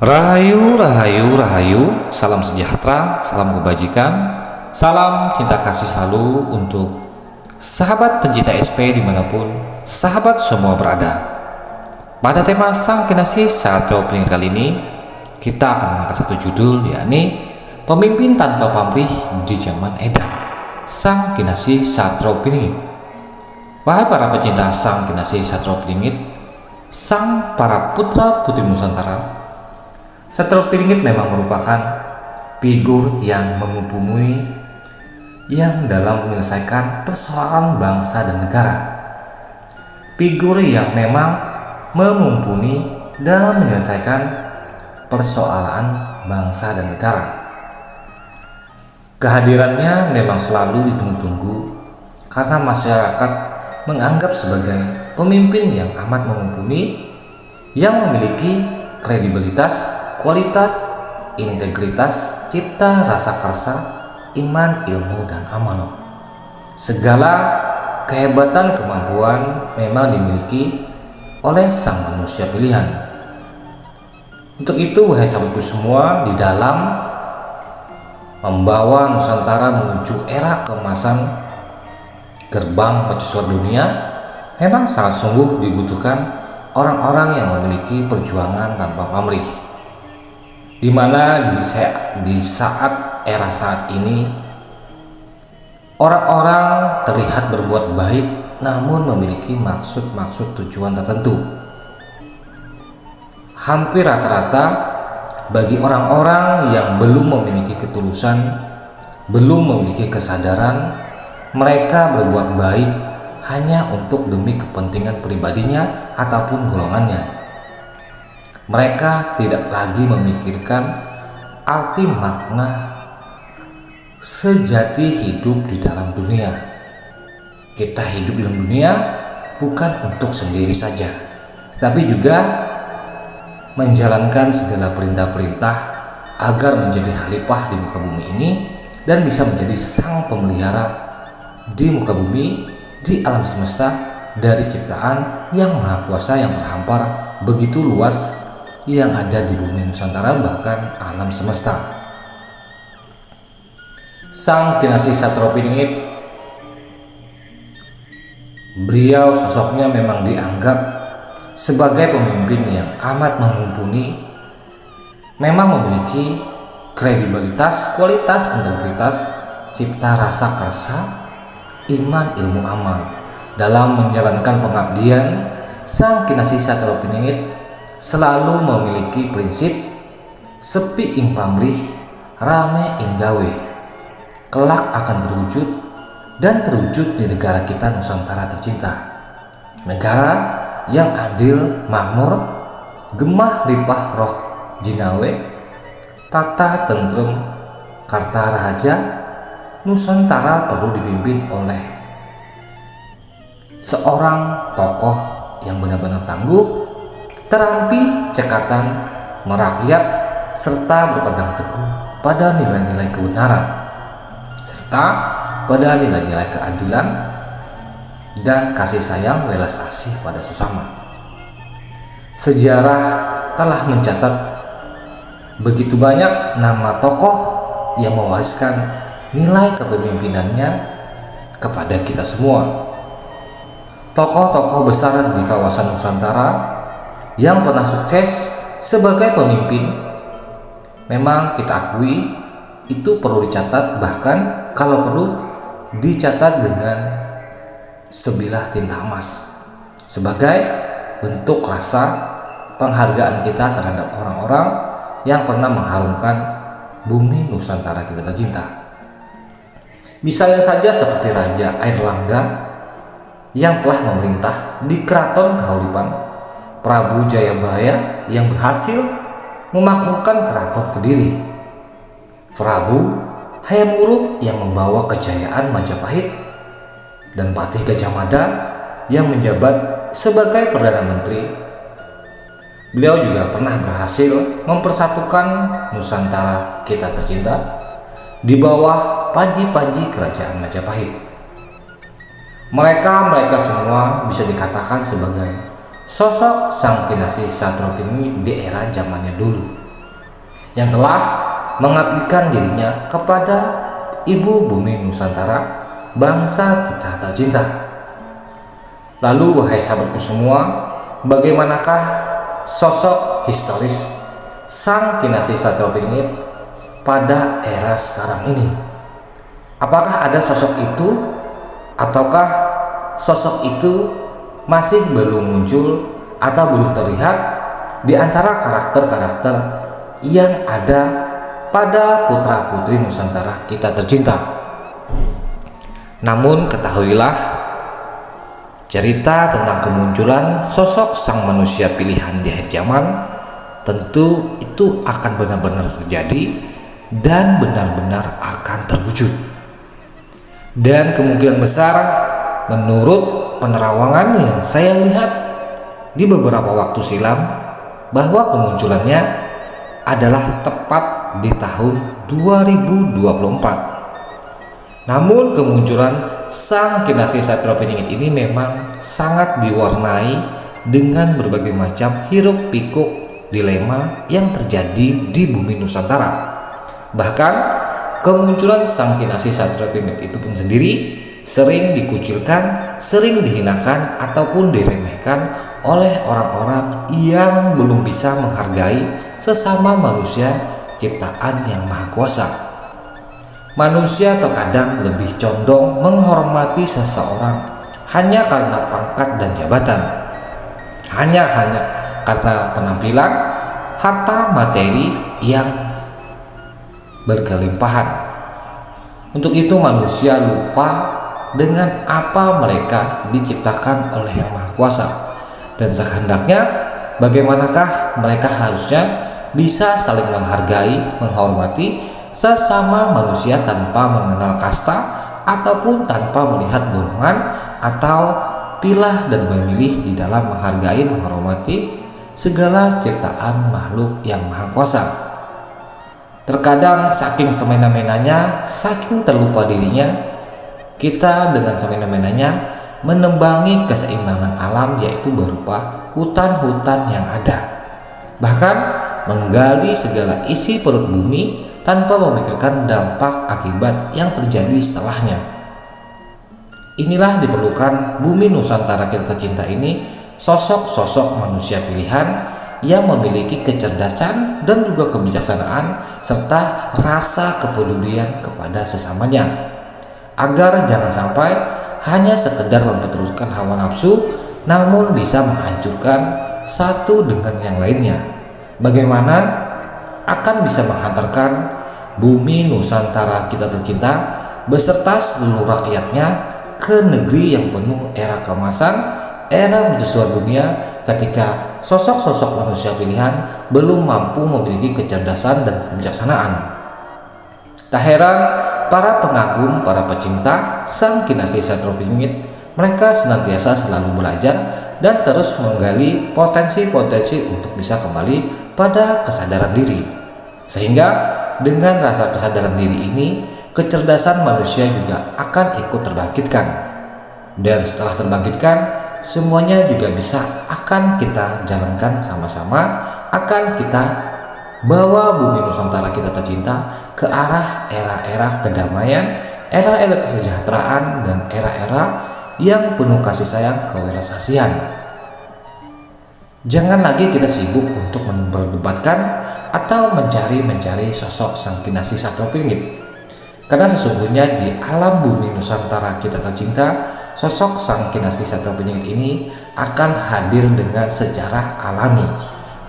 Rahayu, rahayu, rahayu, salam sejahtera, salam kebajikan, salam cinta kasih selalu untuk sahabat pencinta SP dimanapun sahabat semua berada. Pada tema Sang Kinasih saat opening kali ini, kita akan mengangkat satu judul, yakni Pemimpin Tanpa Pamrih di Zaman Edan. Sang Kinasih Satrio Piningit. Wahai para pecinta Sang Kinasih Satrio Piningit, sang para putra putri Nusantara, Satrio Piningit memang merupakan figur yang mumpuni yang dalam menyelesaikan persoalan bangsa dan negara. Figur yang memang mumpuni dalam menyelesaikan persoalan bangsa dan negara. Kehadirannya memang selalu ditunggu-tunggu karena masyarakat menganggap sebagai pemimpin yang amat mumpuni, yang memiliki kredibilitas, kualitas, integritas, cipta, rasa karsa, iman, ilmu, dan amal. Segala kehebatan kemampuan memang dimiliki oleh sang manusia pilihan. Untuk itu, wahai sahabatku semua, di dalam membawa Nusantara menuju era keemasan gerbang mercusuar dunia, memang sangat sungguh dibutuhkan orang-orang yang memiliki perjuangan tanpa pamrih. Di mana di saat era saat ini orang-orang terlihat berbuat baik namun memiliki maksud-maksud tujuan tertentu. Hampir rata-rata bagi orang-orang yang belum memiliki ketulusan, belum memiliki kesadaran, mereka berbuat baik hanya untuk demi kepentingan pribadinya ataupun golongannya. Mereka tidak lagi memikirkan arti makna sejati hidup di dalam dunia. Kita hidup dalam dunia bukan untuk sendiri saja, tapi juga menjalankan segala perintah-perintah agar menjadi khalifah di muka bumi ini dan bisa menjadi sang pemelihara di muka bumi, di alam semesta, dari ciptaan yang maha kuasa yang terhampar begitu luas yang ada di bumi Nusantara, bahkan alam semesta. Sang Kinasih Satrio Piningit, beliau sosoknya memang dianggap sebagai pemimpin yang amat mumpuni, memang memiliki kredibilitas, kualitas, integritas, cipta, rasa karsa, iman, ilmu, amal. Dalam menjalankan pengabdian, Sang Kinasih Satrio Piningit selalu memiliki prinsip sepi ing pamrih, rame ing gawe. Kelak akan terwujud dan terwujud di negara kita Nusantara tercinta. Negara yang adil, makmur, gemah limpah roh jinawe, tata tentrem, karta rahaja. Nusantara perlu dipimpin oleh seorang tokoh yang benar-benar tangguh, terampi, cekatan, merakyat, serta berpegang teguh pada nilai-nilai kebenaran, serta pada nilai-nilai keadilan dan kasih sayang, welas asih pada sesama. Sejarah telah mencatat begitu banyak nama tokoh yang mewariskan nilai kepemimpinannya kepada kita semua. Tokoh-tokoh besar di kawasan Nusantara yang pernah sukses sebagai pemimpin, memang kita akui itu perlu dicatat, bahkan kalau perlu dicatat dengan sebilah tinta emas sebagai bentuk rasa penghargaan kita terhadap orang-orang yang pernah mengharumkan bumi Nusantara kita tercinta. Misalnya saja seperti Raja Airlangga yang telah memerintah di Keraton Kahuripan, Prabu Jayabaya yang berhasil memakmurkan Keraton Kediri, Prabu Hayam Wuruk yang membawa kejayaan Majapahit, dan Patih Gajah Mada yang menjabat sebagai Perdana Menteri. Beliau juga pernah berhasil mempersatukan Nusantara kita tercinta di bawah panji-panji kerajaan Majapahit. Mereka semua bisa dikatakan sebagai sosok Sang Kinasih Satrio Piningit di era zamannya dulu. yang telah mengabdikan dirinya kepada ibu bumi Nusantara, bangsa kita tercinta. Lalu wahai sahabatku semua, bagaimanakah sosok historis Sang Kinasih Satropiningit pada era sekarang ini? Apakah ada sosok itu, ataukah sosok itu masih belum muncul atau belum terlihat di antara karakter-karakter yang ada pada putra-putri Nusantara kita tercinta? Namun ketahuilah, cerita tentang kemunculan sosok sang manusia pilihan di akhir zaman tentu itu akan benar-benar terjadi dan benar-benar akan terwujud. Dan kemungkinan besar menurut penerawangan yang saya lihat di beberapa waktu silam, bahwa kemunculannya adalah tepat di tahun 2024. Namun kemunculan Sang Kinasih Satropiningit ini memang sangat diwarnai dengan berbagai macam hiruk pikuk dilema yang terjadi di bumi Nusantara. Bahkan kemunculan Sang Kinasih Satropiningit itu pun sendiri sering dikucilkan, sering dihinakan ataupun diremehkan oleh orang-orang yang belum bisa menghargai sesama manusia ciptaan Yang Maha Kuasa. Manusia terkadang lebih condong menghormati seseorang hanya karena pangkat dan jabatan, hanya karena penampilan, harta materi yang berkelimpahan. Untuk itu manusia lupa dengan apa mereka diciptakan oleh Yang Maha Kuasa, dan sehendaknya bagaimanakah mereka harusnya bisa saling menghargai, menghormati sesama manusia tanpa mengenal kasta ataupun tanpa melihat golongan atau pilah dan memilih di dalam menghargai, menghormati segala ciptaan makhluk Yang Maha Kuasa. Terkadang saking semena-menanya, saking terlupa dirinya, kita dengan semena-menanya menembangi keseimbangan alam, yaitu berupa hutan-hutan yang ada, bahkan menggali segala isi perut bumi tanpa memikirkan dampak akibat yang terjadi setelahnya. Inilah diperlukan bumi Nusantara kita tercinta ini, sosok-sosok manusia pilihan yang memiliki kecerdasan dan juga kebijaksanaan serta rasa kepedulian kepada sesamanya, agar jangan sampai hanya sekedar memperturutkan hawa nafsu, namun bisa menghancurkan satu dengan yang lainnya. Bagaimana akan bisa menghantarkan bumi Nusantara kita tercinta beserta seluruh rakyatnya ke negeri yang penuh era keemasan, era mercusuar dunia, ketika sosok-sosok manusia pilihan belum mampu memiliki kecerdasan dan kebijaksanaan. Tak heran para pengagum, para pecinta Sang Kinasih Satropiningit, mereka senantiasa selalu belajar dan terus menggali potensi-potensi untuk bisa kembali pada kesadaran diri. Sehingga dengan rasa kesadaran diri ini, kecerdasan manusia juga akan ikut terbangkitkan. Dan setelah terbangkitkan, semuanya juga bisa akan kita jalankan sama-sama, akan kita bawa bumi Nusantara kita tercinta ke arah era-era kedamaian, era-era kesejahteraan, dan era-era yang penuh kasih sayang kewelas kasihan. Jangan lagi kita sibuk untuk memperdebatkan atau mencari sosok Sang Kinasih Satropiningit, karena sesungguhnya di alam bumi Nusantara kita tercinta, sosok Sang Kinasih Satropiningit ini akan hadir dengan secara alami,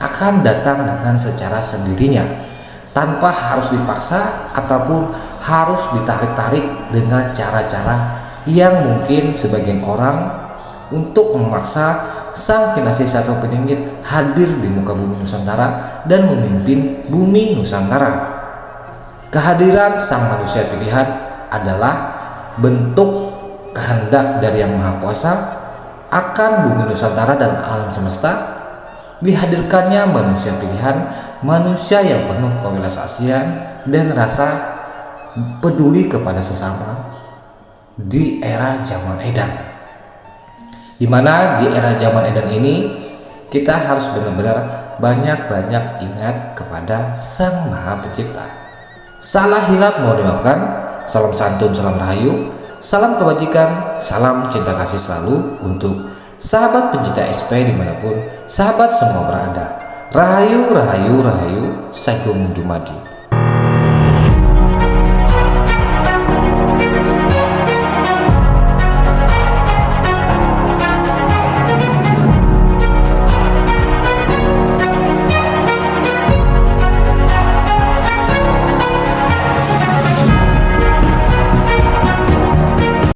akan datang dengan secara sendirinya, tanpa harus dipaksa ataupun harus ditarik-tarik dengan cara-cara yang mungkin sebagian orang untuk memaksa Sang Kinasih Satropiningit hadir di muka bumi Nusantara dan memimpin bumi Nusantara. Kehadiran sang manusia pilihan adalah bentuk kehendak dari Yang Maha Kuasa akan bumi Nusantara dan alam semesta. Dihadirkannya manusia pilihan, manusia yang penuh kewelas kasihan dan rasa peduli kepada sesama di era zaman edan, dimana di era zaman edan ini kita harus benar-benar banyak-banyak ingat kepada Sang Maha Pencipta. Salah hilap mau dimaafkan. Salam santun, salam rahayu, salam kebajikan, salam cinta kasih selalu untuk sahabat pencinta SP dimanapun sahabat semua berada. Rahayu, rahayu, rahayu, Sagung Dumadi.